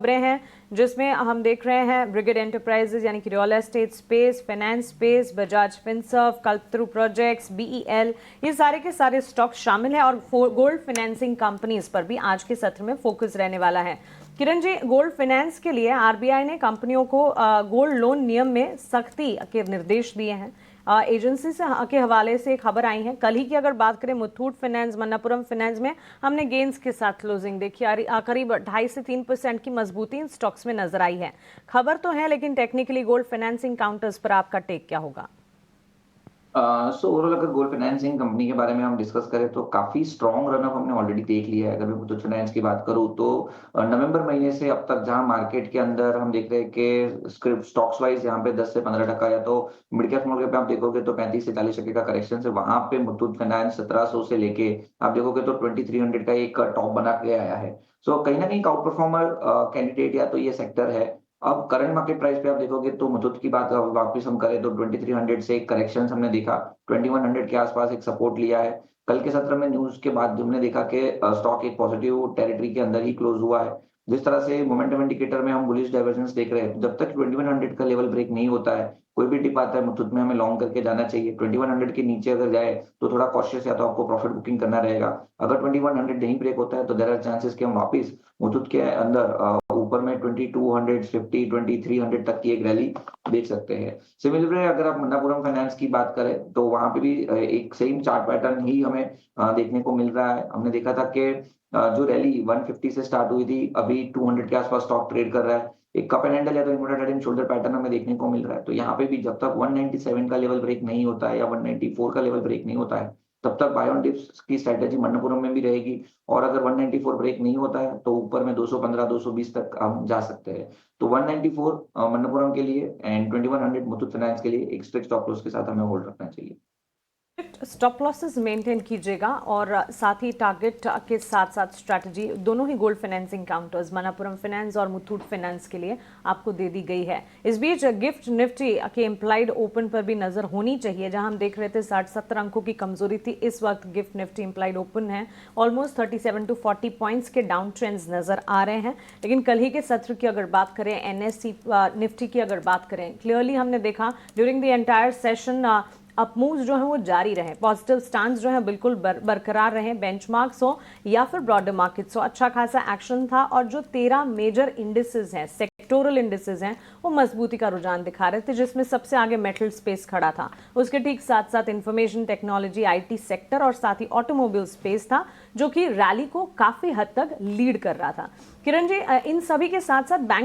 खबरें हैं जिसमें हम देख रहे हैं ब्रिगेड एंटरप्राइजेज यानी कि real estate space, finance space, Bajaj Finserv, Kalpataru projects, BEL, ये सारे के सारे स्टॉक शामिल हैं और गोल्ड फाइनेंसिंग कंपनीज पर भी आज के सत्र में फोकस रहने वाला है। किरण जी, गोल्ड फाइनेंस के लिए आरबीआई ने कंपनियों को गोल्ड लोन नियम में सख्ती के निर्देश दिए हैं। एजेंसी से के हवाले से खबर आई है। कल ही की अगर बात करें, मुथूट फाइनेंस, मन्नापुरम फाइनेंस में हमने गेंस के साथ क्लोजिंग देखी। करीब 2.5 से 3% की मजबूती इन स्टॉक्स में नजर आई है। खबर तो है, लेकिन टेक्निकली गोल्ड फाइनेंसिंग काउंटर्स पर आपका टेक क्या होगा? ओवरऑल अगर गोल्ड फाइनेंसिंग कंपनी के बारे में हम डिस्कस करें तो काफी स्ट्रॉन्ग रनअप हमने ऑलरेडी देख लिया है। अगर मैं मुथूट फाइनेंस की बात करूं तो नवंबर महीने से अब तक जहां मार्केट के अंदर हम देख रहे हैं कि स्क्रिप्ट स्टॉक्स वाइज यहाँ पे 10 से 15% या तो मिड कैप स्मॉल कैप पे आप देखोगे तो 35 से 40% का करेक्शन है। वहां पे मुथूट फाइनेंस 1700 से लेके आप देखोगे तो 2300 का एक टॉप बना के आया है। सो कहीं ना कहीं आउट परफॉर्मर कैंडिडेट या तो ये सेक्टर है। अब करंट मार्केट प्राइस पे आप देखोगे तो मुथूट की बात वापस हम करें तो 2300 से एक करेक्शन हमने देखा, 2100 के आसपास एक सपोर्ट लिया है। कल के सत्र में न्यूज के बाद हमने देखा कि स्टॉक एक पॉजिटिव टेरिटरी के अंदर ही क्लोज हुआ है। जिस तरह से मोमेंटम इंडिकेटर में हम बुलिश डाइवर्जेंस देख रहे हैं, जब तक 2100 का लेवल ब्रेक नहीं होता है, कोई भी डिप आता है मुथूट में, हमें लॉन्ग करके जाना चाहिए। 2100 के नीचे अगर जाए तो थोड़ा कॉशियस या तो आपको प्रॉफिट बुकिंग करना रहेगा। अगर 2100 नहीं ब्रेक होता है तो देयर आर चांसेस कि हम वापस मुथूट के अंदर ऊपर में 2250, 2300 तक की एक रैली देख सकते हैं। सिमिलरली अगर आप मन्नापुरम फाइनेंस की बात करें तो वहां पे भी एक सेम चार्ट पैटर्न ही हमें देखने को मिल रहा है। हमने देखा था कि जो रैली 150 से स्टार्ट हुई थी, अभी 200 के आसपास स्टॉक ट्रेड कर रहा है। एक कप एंड हैंडल या तो inverted head and shoulder pattern हमें देखने को मिल रहा है। तो यहाँ पे भी जब तक 197 का लेवल ब्रेक नहीं होता है या 194 का लेवल ब्रेक नहीं होता है, तब तक बाय ऑन डिप्स की स्ट्रेटेजी मन्नापुरम में भी रहेगी। और अगर 194 ब्रेक नहीं होता है तो ऊपर में 215 220 तक हम जा सकते हैं। तो 194 मन्नापुरम के लिए एंड 2100 मुथूट फाइनेंस के लिए एक स्ट्रिक्ट स्टॉप लॉस के साथ हमें होल्ड रखना चाहिए। स्टॉप लॉसेस मेंटेन कीजिएगा और साथ ही टारगेट के साथ साथ स्ट्रैटेजी दोनों ही gold financing counters Manappuram finance और मुथूट फाइनेंस के लिए आपको दे दी गई है। इस बीच गिफ्ट निफ्टी के इम्प्लाइड ओपन पर भी नजर होनी चाहिए, जहां हम देख रहे थे 60-70 अंकों की कमजोरी थी। इस वक्त गिफ्ट निफ्टी इम्प्लाइड ओपन है, ऑलमोस्ट 37 to 40 पॉइंट्स के डाउन ट्रेंड्स नजर आ रहे हैं। लेकिन कल ही के सत्र की अगर बात करें, एनएससी निफ्टी की अगर बात करें, क्लियरली हमने देखा during the entire session up moves जो है वो जारी रहे, पॉजिटिव स्टांस जो है बिल्कुल बरकरार रहे। बेंचमार्क्स हो या फिर ब्रॉडर मार्केट्स हो, अच्छा खासा एक्शन था और जो 13 मेजर इंडिसेस हैं, सेक्टोरल इंडिसेस हैं, वो मजबूती का रुझान दिखा रहे थे, जिसमें सबसे आगे मेटल स्पेस खड़ा था। उसके ठीक साथ साथ इंफॉर्मेशन टेक्नोलॉजी, आईटी सेक्टर और साथ ही ऑटोमोबाइल स्पेस था, जो कि रैली को काफी हद तक लीड कर रहा था। किरण जी, इन सभी के साथ साथ बैंक